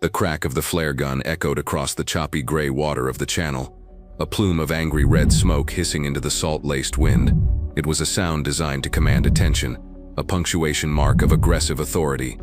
The crack of the flare gun echoed across the choppy gray water of the channel, a plume of angry red smoke hissing into the salt-laced wind. It was a sound designed to command attention, a punctuation mark of aggressive authority.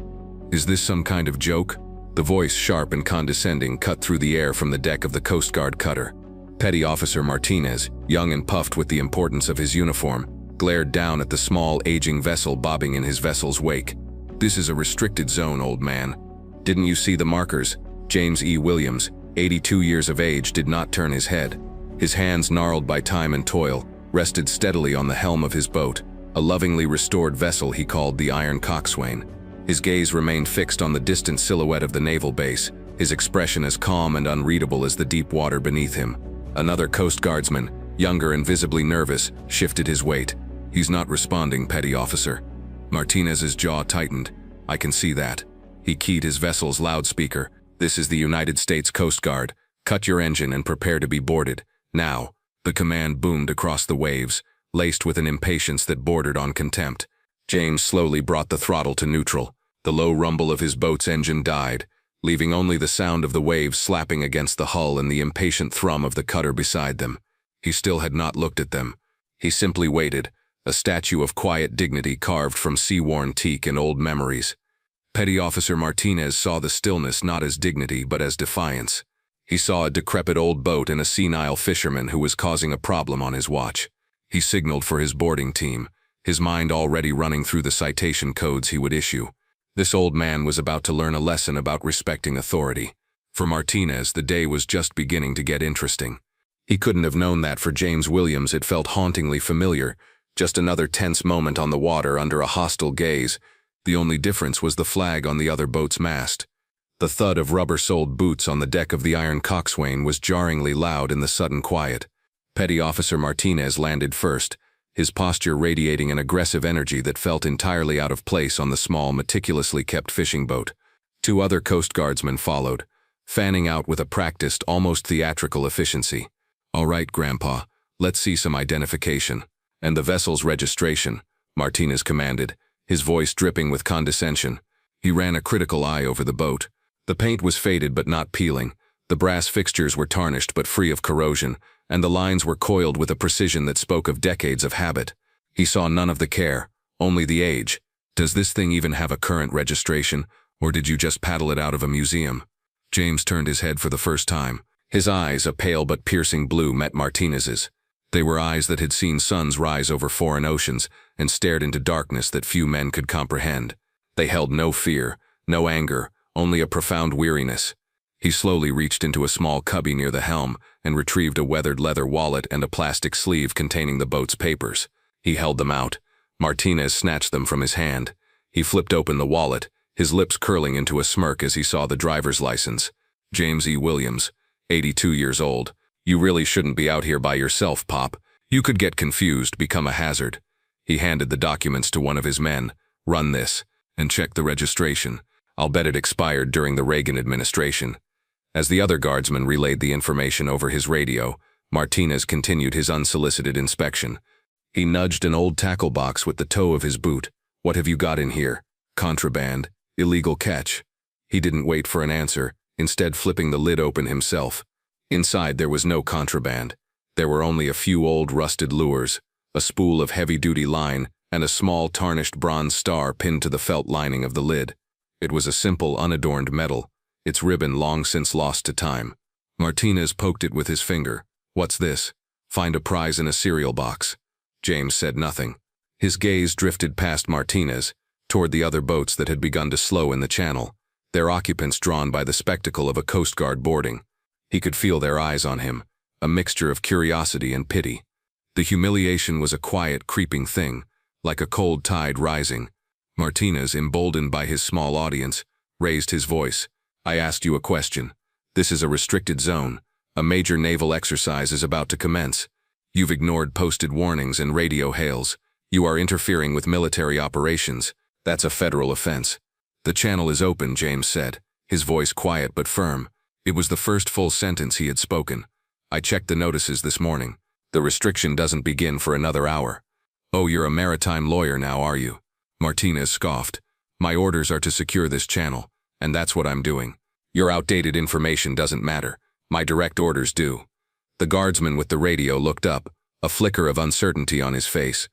Is this some kind of joke? The voice, sharp and condescending, cut through the air from the deck of the Coast Guard cutter. Petty Officer Martinez, young and puffed with the importance of his uniform, glared down at the small, aging vessel bobbing in his vessel's wake. "This is a restricted zone, old man. Didn't you see the markers?" James E. Williams, 82 years of age, did not turn his head. His hands, gnarled by time and toil, rested steadily on the helm of his boat, a lovingly restored vessel he called the Iron Coxswain. His gaze remained fixed on the distant silhouette of the naval base, his expression as calm and unreadable as the deep water beneath him. Another Coast Guardsman, younger and visibly nervous, shifted his weight. "He's not responding, Petty Officer." Martinez's jaw tightened. "I can see that." He keyed his vessel's loudspeaker. "This is the United States Coast Guard. Cut your engine and prepare to be boarded. Now." The command boomed across the waves, laced with an impatience that bordered on contempt. James slowly brought the throttle to neutral. The low rumble of his boat's engine died, leaving only the sound of the waves slapping against the hull and the impatient thrum of the cutter beside them. He still had not looked at them. He simply waited, a statue of quiet dignity carved from sea-worn teak and old memories. Petty Officer Martinez saw the stillness not as dignity but as defiance. He saw a decrepit old boat and a senile fisherman who was causing a problem on his watch. He signaled for his boarding team, his mind already running through the citation codes he would issue. This old man was about to learn a lesson about respecting authority. For Martinez, the day was just beginning to get interesting. He couldn't have known that for James Williams. It felt hauntingly familiar, just another tense moment on the water under a hostile gaze. The only difference was the flag on the other boat's mast. The thud of rubber-soled boots on the deck of the Iron Coxswain was jarringly loud in the sudden quiet. Petty Officer Martinez landed first, his posture radiating an aggressive energy that felt entirely out of place on the small, meticulously kept fishing boat. Two other Coast Guardsmen followed, fanning out with a practiced, almost theatrical efficiency. "All right, Grandpa, let's see some identification. And the vessel's registration," Martinez commanded, his voice dripping with condescension. He ran a critical eye over the boat. The paint was faded but not peeling, the brass fixtures were tarnished but free of corrosion, and the lines were coiled with a precision that spoke of decades of habit. He saw none of the care, only the age. "Does this thing even have a current registration, or did you just paddle it out of a museum?" James turned his head for the first time. His eyes, a pale but piercing blue, met Martinez's. They were eyes that had seen suns rise over foreign oceans and stared into darkness that few men could comprehend. They held no fear, no anger, only a profound weariness. He slowly reached into a small cubby near the helm and retrieved a weathered leather wallet and a plastic sleeve containing the boat's papers. He held them out. Martinez snatched them from his hand. He flipped open the wallet, his lips curling into a smirk as he saw the driver's license. "James E. Williams, 82 years old. You really shouldn't be out here by yourself, Pop. You could get confused, become a hazard." He handed the documents to one of his men. "Run this, and check the registration. I'll bet it expired during the Reagan administration." As the other guardsman relayed the information over his radio, Martinez continued his unsolicited inspection. He nudged an old tackle box with the toe of his boot. "What have you got in here?" "Contraband. Illegal catch." He didn't wait for an answer, instead flipping the lid open himself. Inside there was no contraband. There were only a few old rusted lures, a spool of heavy-duty line, and a small tarnished bronze star pinned to the felt lining of the lid. It was a simple, unadorned metal, its ribbon long since lost to time. Martinez poked it with his finger. "What's this?" "Find a prize in a cereal box." James said nothing. His gaze drifted past Martinez, toward the other boats that had begun to slow in the channel, their occupants drawn by the spectacle of a Coast Guard boarding. He could feel their eyes on him, a mixture of curiosity and pity. The humiliation was a quiet, creeping thing, like a cold tide rising. Martinez, emboldened by his small audience, raised his voice. "I asked you a question. This is a restricted zone. A major naval exercise is about to commence. You've ignored posted warnings and radio hails. You are interfering with military operations. That's a federal offense." "The channel is open," James said, his voice quiet but firm. It was the first full sentence he had spoken. "I checked the notices this morning. The restriction doesn't begin for another hour." "Oh, you're a maritime lawyer now, are you?" Martinez scoffed. "My orders are to secure this channel, and that's what I'm doing. Your outdated information doesn't matter. My direct orders do. The guardsman with the radio looked up, a flicker of uncertainty on his face.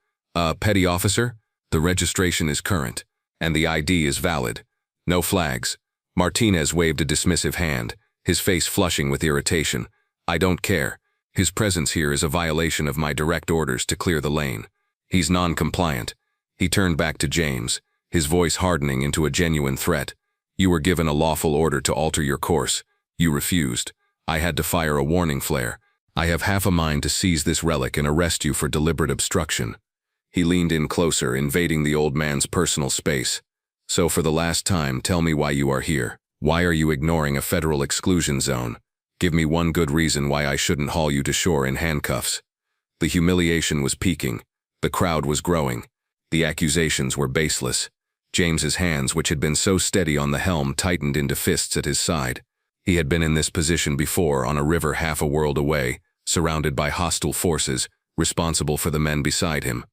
Petty officer? The registration is current, and the ID is valid. No flags. Martinez waved a dismissive hand, his face flushing with irritation. I don't care. His presence here is a violation of my direct orders to clear the lane. He's non-compliant. He turned back to James, his voice hardening into a genuine threat. You were given a lawful order to alter your course. You refused. I had to fire a warning flare. I have half a mind to seize this relic and arrest you for deliberate obstruction. He leaned in closer, invading the old man's personal space. So for the last time, tell me why you are here. Why are you ignoring a federal exclusion zone? Give me one good reason why I shouldn't haul you to shore in handcuffs. The humiliation was peaking. The crowd was growing. The accusations were baseless. James's hands, which had been so steady on the helm, tightened into fists at his side. He had been in this position before, on a river half a world away, surrounded by hostile forces, responsible for the men beside him.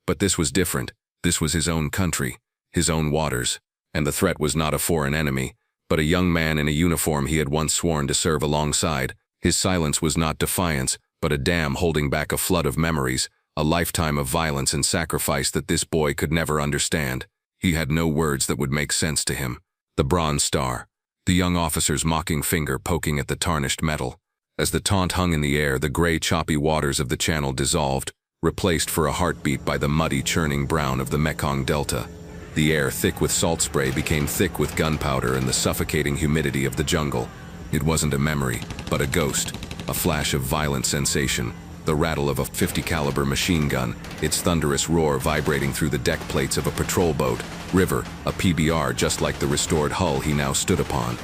But this was different. This was his own country, his own waters, and the threat was not a foreign enemy, but a young man in a uniform he had once sworn to serve alongside. His silence was not defiance, but a dam holding back a flood of memories, a lifetime of violence and sacrifice that this boy could never understand. He had no words that would make sense to him. The Bronze Star. The young officer's mocking finger poking at the tarnished metal. As the taunt hung in the air, the gray, choppy waters of the channel dissolved, replaced for a heartbeat by the muddy, churning brown of the Mekong Delta. The air, thick with salt spray, became thick with gunpowder and the suffocating humidity of the jungle. It wasn't a memory, but a ghost, a flash of violent sensation, the rattle of a .50 caliber machine gun, its thunderous roar vibrating through the deck plates of a patrol boat, river, a PBR just like the restored hull he now stood upon.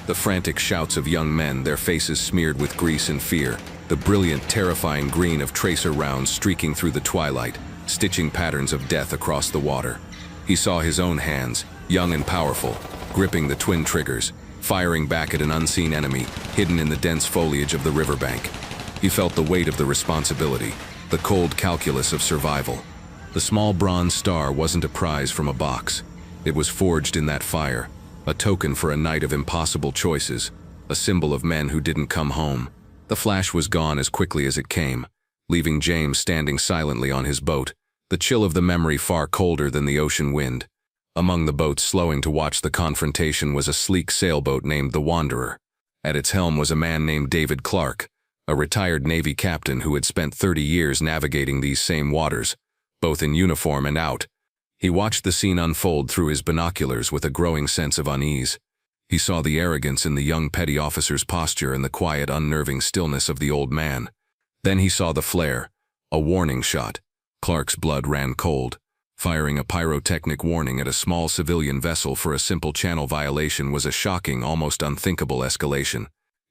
The frantic shouts of young men, their faces smeared with grease and fear, the brilliant, terrifying green of tracer rounds streaking through the twilight, stitching patterns of death across the water. He saw his own hands, young and powerful, gripping the twin triggers, firing back at an unseen enemy, hidden in the dense foliage of the riverbank. He felt the weight of the responsibility, the cold calculus of survival. The small bronze star wasn't a prize from a box. It was forged in that fire, a token for a night of impossible choices, a symbol of men who didn't come home. The flash was gone as quickly as it came, leaving James standing silently on his boat, the chill of the memory far colder than the ocean wind. Among the boats slowing to watch the confrontation was a sleek sailboat named the Wanderer. At its helm was a man named David Clark, a retired Navy captain who had spent 30 years navigating these same waters, both in uniform and out. He watched the scene unfold through his binoculars with a growing sense of unease. He saw the arrogance in the young petty officer's posture and the quiet, unnerving stillness of the old man. Then he saw the flare, a warning shot. Clark's blood ran cold. Firing a pyrotechnic warning at a small civilian vessel for a simple channel violation was a shocking, almost unthinkable escalation.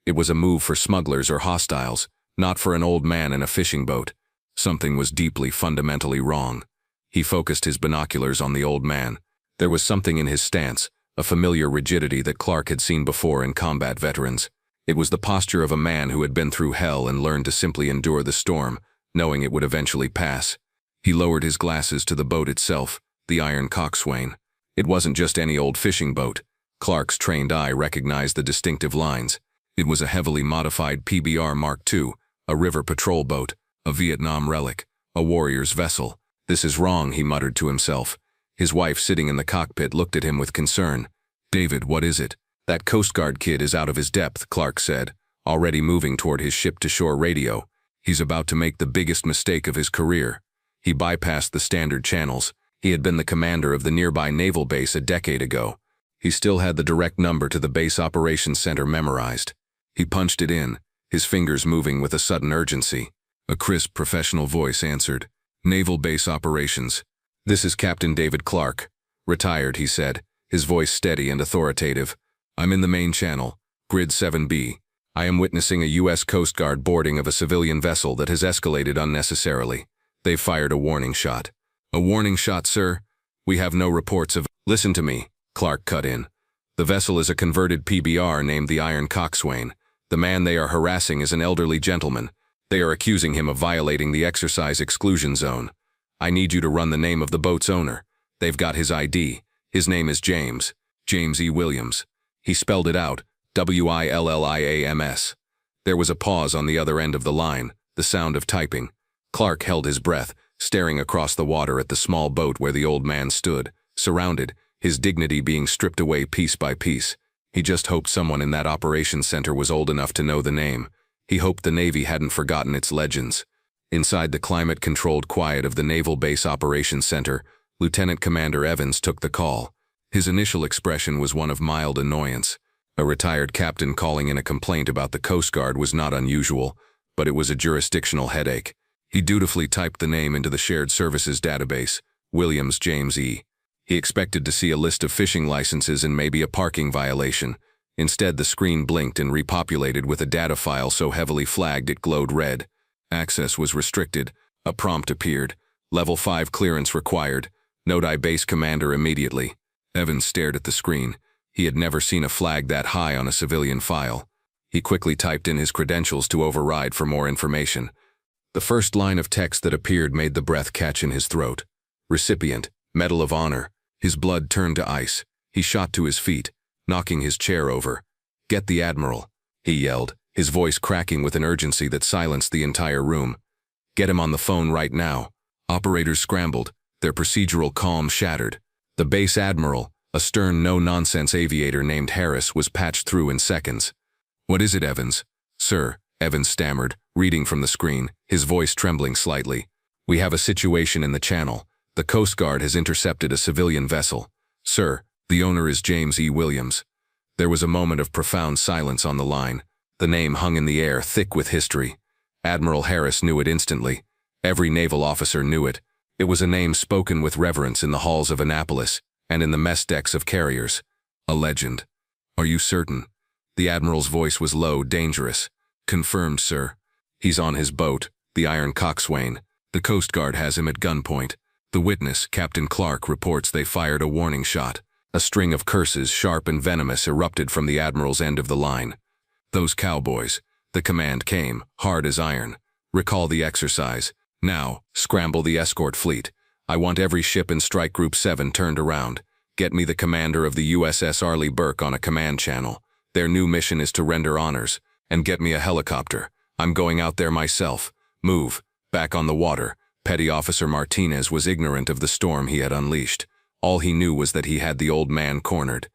It was a move for smugglers or hostiles, not for an old man in a fishing boat. Something was deeply, fundamentally wrong. He focused his binoculars on the old man. There was something in his stance, a familiar rigidity that Clark had seen before in combat veterans. It was the posture of a man who had been through hell and learned to simply endure the storm, knowing it would eventually pass. He lowered his glasses to the boat itself, the iron coxswain. It wasn't just any old fishing boat. Clark's trained eye recognized the distinctive lines. It was a heavily modified PBR Mark II, a river patrol boat, a Vietnam relic, a warrior's vessel. This is wrong, he muttered to himself. His wife, sitting in the cockpit, looked at him with concern. David, what is it? That Coast Guard kid is out of his depth, Clark said, already moving toward his ship-to-shore radio. He's about to make the biggest mistake of his career. He bypassed the standard channels. He had been the commander of the nearby naval base a decade ago. He still had the direct number to the base operations center memorized. He punched it in, his fingers moving with a sudden urgency. A crisp, professional voice answered. Naval Base Operations. This is Captain David Clark. Retired, he said, his voice steady and authoritative. I'm in the main channel, Grid 7B. I am witnessing a U.S. Coast Guard boarding of a civilian vessel that has escalated unnecessarily. They've fired a warning shot. A warning shot, sir? We have no reports of— Listen to me, Clark cut in. The vessel is a converted PBR named the Iron Coxswain. The man they are harassing is an elderly gentleman. They are accusing him of violating the exercise exclusion zone. I need you to run the name of the boat's owner. They've got his ID. His name is James E. Williams. He spelled it out, WILLIAMS. There was a pause on the other end of the line, the sound of typing. Clark held his breath, staring across the water at the small boat where the old man stood, surrounded, his dignity being stripped away piece by piece. He just hoped someone in that operations center was old enough to know the name. He hoped the Navy hadn't forgotten its legends. Inside the climate-controlled quiet of the Naval Base Operations Center, Lieutenant Commander Evans took the call. His initial expression was one of mild annoyance. A retired captain calling in a complaint about the Coast Guard was not unusual, but it was a jurisdictional headache. He dutifully typed the name into the Shared Services database, Williams James E. He expected to see a list of fishing licenses and maybe a parking violation. Instead, the screen blinked and repopulated with a data file so heavily flagged it glowed red. Access was restricted. A prompt appeared. Level 5 clearance required. Note base commander immediately. Evans stared at the screen. He had never seen a flag that high on a civilian file. He quickly typed in his credentials to override for more information. The first line of text that appeared made the breath catch in his throat. Recipient, Medal of Honor. His blood turned to ice. He shot to his feet, knocking his chair over. "Get the Admiral," he yelled, his voice cracking with an urgency that silenced the entire room. "Get him on the phone right now." Operators scrambled, their procedural calm shattered. The base admiral, a stern no-nonsense aviator named Harris, was patched through in seconds. "What is it, Evans?" "Sir," Evans stammered, reading from the screen, his voice trembling slightly. "We have a situation in the channel. The Coast Guard has intercepted a civilian vessel. Sir, the owner is James E. Williams." There was a moment of profound silence on the line. The name hung in the air, thick with history. Admiral Harris knew it instantly. Every naval officer knew it. It was a name spoken with reverence in the halls of Annapolis and in the mess decks of carriers. A legend. "Are you certain?" The Admiral's voice was low, dangerous. "Confirmed, sir. He's on his boat, the Iron Coxswain. The Coast Guard has him at gunpoint. The witness, Captain Clark, reports they fired a warning shot. A string of curses, sharp and venomous, erupted from the Admiral's end of the line. "Those cowboys." The command came, hard as iron. "Recall the exercise. Now, scramble the escort fleet. I want every ship in Strike Group 7 turned around. Get me the commander of the USS Arleigh Burke on a command channel. Their new mission is to render honors. And get me a helicopter. I'm going out there myself. Move." Back on the water, Petty Officer Martinez was ignorant of the storm he had unleashed. All he knew was that he had the old man cornered.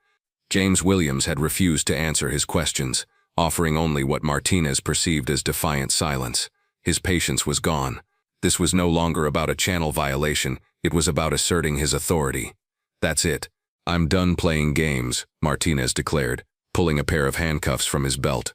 James Williams had refused to answer his questions, offering only what Martinez perceived as defiant silence. His patience was gone. This was no longer about a channel violation, it was about asserting his authority. "That's it. I'm done playing games," Martinez declared, pulling a pair of handcuffs from his belt.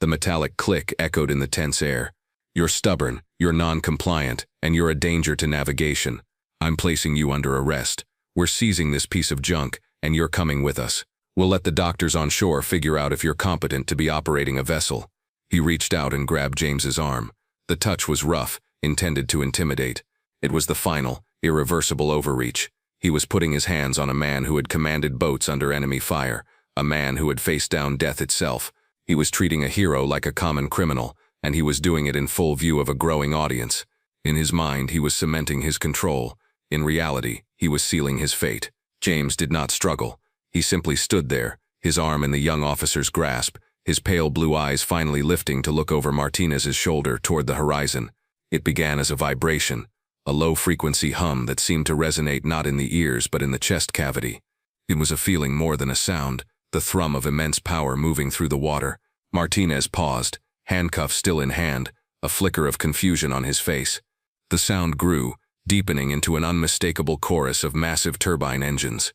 The metallic click echoed in the tense air. "You're stubborn, you're non-compliant, and you're a danger to navigation. I'm placing you under arrest. We're seizing this piece of junk, and you're coming with us. We'll let the doctors on shore figure out if you're competent to be operating a vessel." He reached out and grabbed James's arm. The touch was rough, intended to intimidate. It was the final, irreversible overreach. He was putting his hands on a man who had commanded boats under enemy fire, a man who had faced down death itself. He was treating a hero like a common criminal, and he was doing it in full view of a growing audience. In his mind, he was cementing his control. In reality, he was sealing his fate. James did not struggle. He simply stood there, his arm in the young officer's grasp, his pale blue eyes finally lifting to look over Martinez's shoulder toward the horizon. It began as a vibration, a low-frequency hum that seemed to resonate not in the ears but in the chest cavity. It was a feeling more than a sound, the thrum of immense power moving through the water. Martinez paused, handcuffs still in hand, a flicker of confusion on his face. The sound grew, deepening into an unmistakable chorus of massive turbine engines.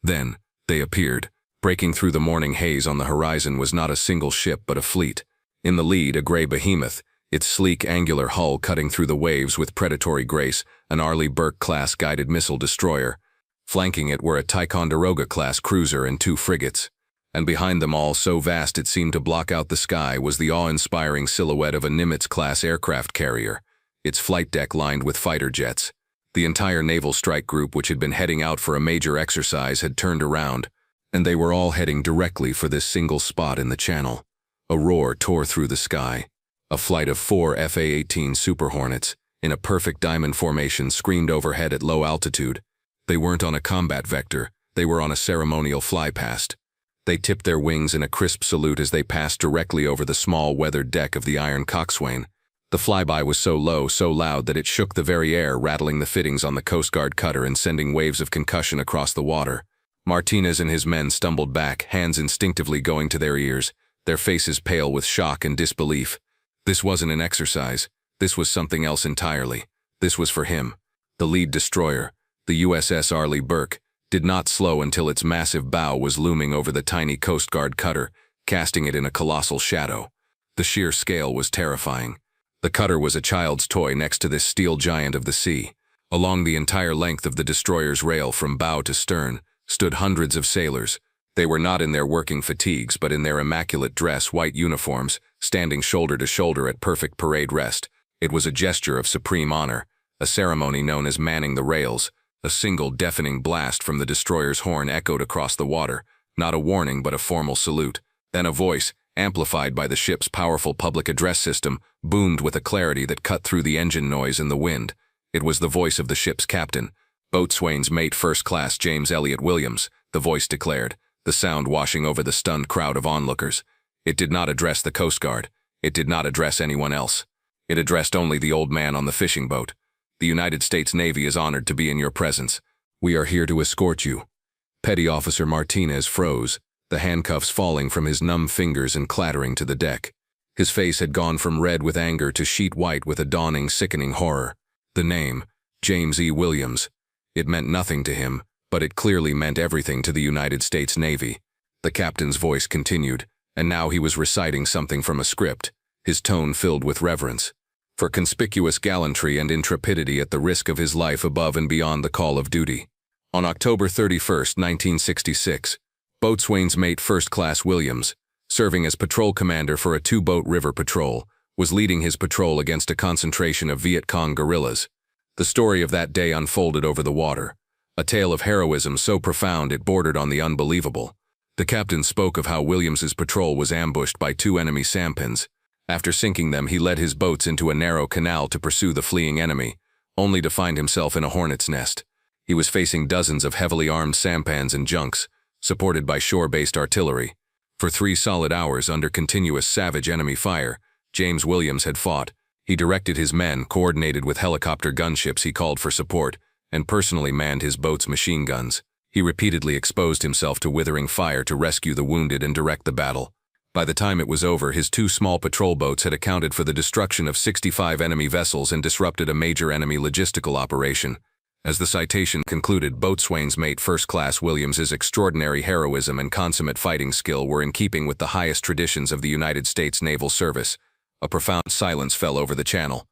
Then, they appeared. Breaking through the morning haze on the horizon was not a single ship but a fleet. In the lead, a gray behemoth, its sleek angular hull cutting through the waves with predatory grace, an Arleigh Burke-class guided missile destroyer. Flanking it were a Ticonderoga-class cruiser and 2 frigates. And behind them all, so vast it seemed to block out the sky, was the awe-inspiring silhouette of a Nimitz-class aircraft carrier, its flight deck lined with fighter jets. The entire naval strike group, which had been heading out for a major exercise, had turned around, and they were all heading directly for this single spot in the channel. A roar tore through the sky. A flight of 4 FA-18 Super Hornets, in a perfect diamond formation, screamed overhead at low altitude. They weren't on a combat vector, they were on a ceremonial flypast. They tipped their wings in a crisp salute as they passed directly over the small weathered deck of the iron coxswain. The flyby was so low, so loud that it shook the very air, rattling the fittings on the Coast Guard cutter and sending waves of concussion across the water. Martinez and his men stumbled back, hands instinctively going to their ears, their faces pale with shock and disbelief. This wasn't an exercise. This was something else entirely. This was for him. The lead destroyer, the USS Arleigh Burke, did not slow until its massive bow was looming over the tiny Coast Guard cutter, casting it in a colossal shadow. The sheer scale was terrifying. The cutter was a child's toy next to this steel giant of the sea. Along the entire length of the destroyer's rail from bow to stern stood hundreds of sailors. They were not in their working fatigues but in their immaculate dress white uniforms, standing shoulder to shoulder at perfect parade rest. It was a gesture of supreme honor, a ceremony known as manning the rails. A single deafening blast from the destroyer's horn echoed across the water, not a warning but a formal salute. Then a voice, amplified by the ship's powerful public address system, boomed with a clarity that cut through the engine noise and the wind. It was the voice of the ship's captain, Boatswain's Mate First Class James Elliott Williams, the voice declared, the sound washing over the stunned crowd of onlookers. It did not address the Coast Guard. It did not address anyone else. It addressed only the old man on the fishing boat. The United States Navy is honored to be in your presence. We are here to escort you. Petty Officer Martinez froze, the handcuffs falling from his numb fingers and clattering to the deck. His face had gone from red with anger to sheet white with a dawning, sickening horror. The name, James E. Williams. It meant nothing to him, but it clearly meant everything to the United States Navy. The captain's voice continued, and now he was reciting something from a script, his tone filled with reverence. For conspicuous gallantry and intrepidity at the risk of his life above and beyond the call of duty. On October 31, 1966, Boatswain's Mate First Class Williams, serving as patrol commander for a two-boat river patrol, was leading his patrol against a concentration of Viet Cong guerrillas. The story of that day unfolded over the water, a tale of heroism so profound it bordered on the unbelievable. The captain spoke of how Williams's patrol was ambushed by two enemy sampans. After sinking them, he led his boats into a narrow canal to pursue the fleeing enemy, only to find himself in a hornet's nest. He was facing dozens of heavily armed sampans and junks, supported by shore-based artillery. For 3 solid hours under continuous savage enemy fire, James Williams had fought. He directed his men, coordinated with helicopter gunships he called for support, and personally manned his boat's machine guns. He repeatedly exposed himself to withering fire to rescue the wounded and direct the battle. By the time it was over, his 2 small patrol boats had accounted for the destruction of 65 enemy vessels and disrupted a major enemy logistical operation. As the citation concluded, Boatswain's Mate First Class Williams's extraordinary heroism and consummate fighting skill were in keeping with the highest traditions of the United States Naval Service. A profound silence fell over the channel.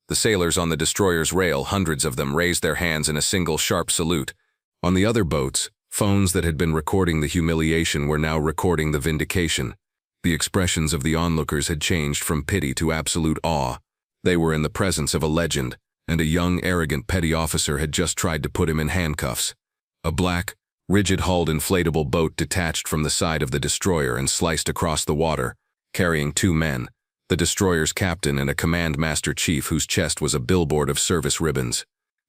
The sailors on the destroyer's rail, hundreds of them, raised their hands in a single sharp salute. On the other boats, phones that had been recording the humiliation were now recording the vindication. The expressions of the onlookers had changed from pity to absolute awe. They were in the presence of a legend, and a young, arrogant petty officer had just tried to put him in handcuffs. A black, rigid-hulled inflatable boat detached from the side of the destroyer and sliced across the water, carrying 2 men, the destroyer's captain and a command master chief whose chest was a billboard of service ribbons.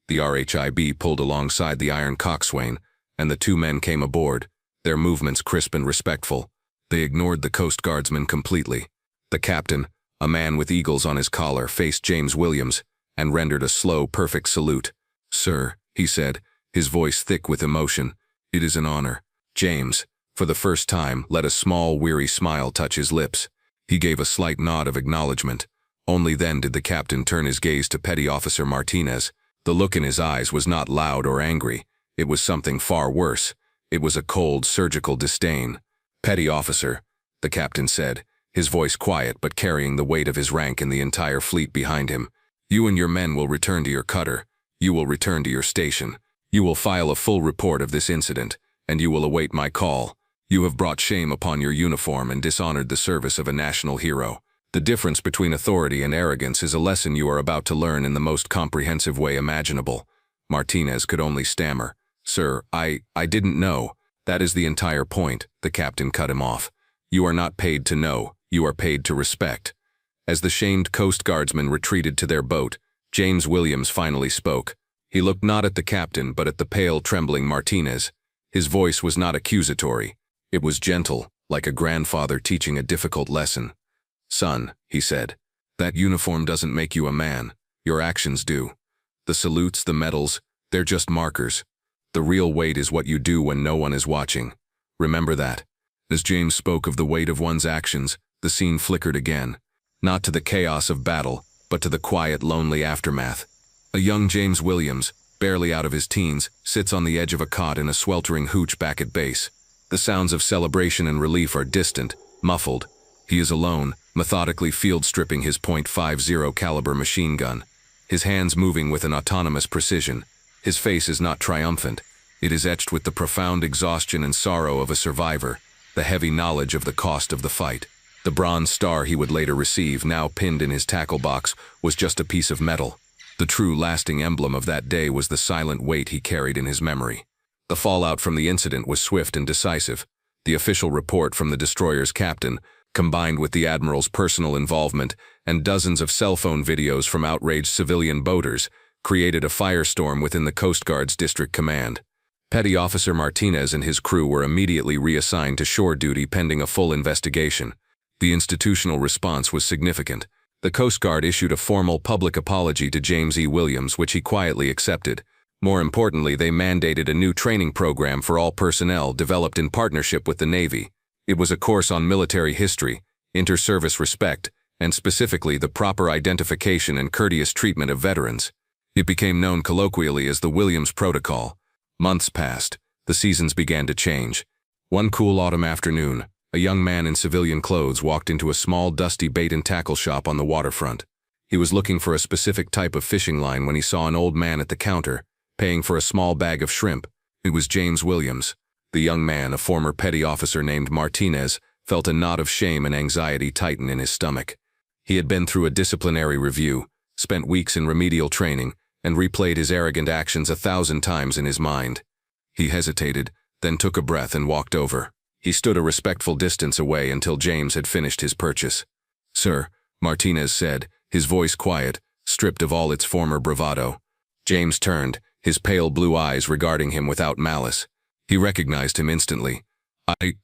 The RHIB pulled alongside the iron coxswain, and the 2 men came aboard, their movements crisp and respectful. They ignored the Coast Guardsmen completely. The captain, a man with eagles on his collar, faced James Williams and rendered a slow, perfect salute. "Sir," he said, his voice thick with emotion, "it is an honor." James, for the first time, let a small, weary smile touch his lips. He gave a slight nod of acknowledgement. Only then did the captain turn his gaze to Petty Officer Martinez. The look in his eyes was not loud or angry. It was something far worse. It was a cold, surgical disdain. "Petty Officer," the captain said, his voice quiet but carrying the weight of his rank and the entire fleet behind him. "You and your men will return to your cutter. You will return to your station. You will file a full report of this incident, and you will await my call. You have brought shame upon your uniform and dishonored the service of a national hero. The difference between authority and arrogance is a lesson you are about to learn in the most comprehensive way imaginable." Martinez could only stammer, "Sir, I didn't know." "That is the entire point," the captain cut him off. "You are not paid to know, you are paid to respect." As the shamed Coast Guardsmen retreated to their boat, James Williams finally spoke. He looked not at the captain but at the pale, trembling Martinez. His voice was not accusatory. It was gentle, like a grandfather teaching a difficult lesson. "Son," he said, "that uniform doesn't make you a man. Your actions do. The salutes, the medals, they're just markers. The real weight is what you do when no one is watching. Remember that." As James spoke of the weight of one's actions, the scene flickered again. Not to the chaos of battle, but to the quiet, lonely aftermath. A young James Williams, barely out of his teens, sits on the edge of a cot in a sweltering hooch back at base. The sounds of celebration and relief are distant, muffled. He is alone, methodically field-stripping his .50 caliber machine gun, his hands moving with an autonomous precision. His face is not triumphant. It is etched with the profound exhaustion and sorrow of a survivor, the heavy knowledge of the cost of the fight. The bronze star he would later receive, now pinned in his tackle box, was just a piece of metal. The true lasting emblem of that day was the silent weight he carried in his memory. The fallout from the incident was swift and decisive. The official report from the destroyer's captain, combined with the admiral's personal involvement and dozens of cell phone videos from outraged civilian boaters, created a firestorm within the Coast Guard's district command. Petty Officer Martinez and his crew were immediately reassigned to shore duty pending a full investigation. The institutional response was significant. The Coast Guard issued a formal public apology to James E. Williams, which he quietly accepted. More importantly, they mandated a new training program for all personnel developed in partnership with the Navy. It was a course on military history, inter-service respect, and specifically the proper identification and courteous treatment of veterans. It became known colloquially as the Williams Protocol. Months passed. The seasons began to change. One cool autumn afternoon, a young man in civilian clothes walked into a small, dusty bait and tackle shop on the waterfront. He was looking for a specific type of fishing line when he saw an old man at the counter, paying for a small bag of shrimp. It was James Williams. The young man, a former petty officer named Martinez, felt a knot of shame and anxiety tighten in his stomach. He had been through a disciplinary review, spent weeks in remedial training, and replayed his arrogant actions 1,000 times in his mind. He hesitated, then took a breath and walked over. He stood a respectful distance away until James had finished his purchase. "Sir," Martinez said, his voice quiet, stripped of all its former bravado. James turned, his pale blue eyes regarding him without malice. He recognized him instantly.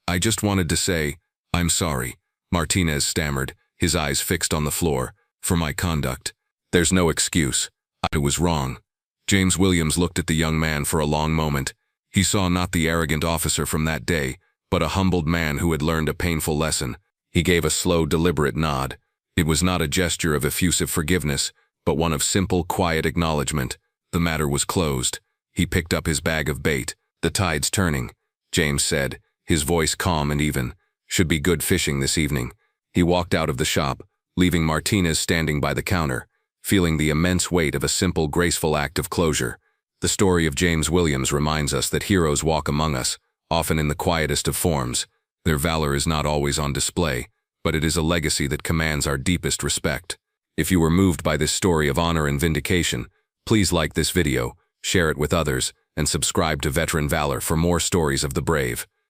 I just wanted to say, I'm sorry," Martinez stammered, his eyes fixed on the floor, "for my conduct. There's no excuse. I was wrong." James Williams looked at the young man for a long moment. He saw not the arrogant officer from that day, but a humbled man who had learned a painful lesson. He gave a slow, deliberate nod. It was not a gesture of effusive forgiveness, but one of simple, quiet acknowledgement. The matter was closed. He picked up his bag of bait. "The tide's turning," James said, his voice calm and even. "Should be good fishing this evening." He walked out of the shop, leaving Martinez standing by the counter, feeling the immense weight of a simple, graceful act of closure. The story of James Williams reminds us that heroes walk among us, often in the quietest of forms. Their valor is not always on display, but it is a legacy that commands our deepest respect. If you were moved by this story of honor and vindication, please like this video, share it with others, and subscribe to Veteran Valor for more stories of the brave.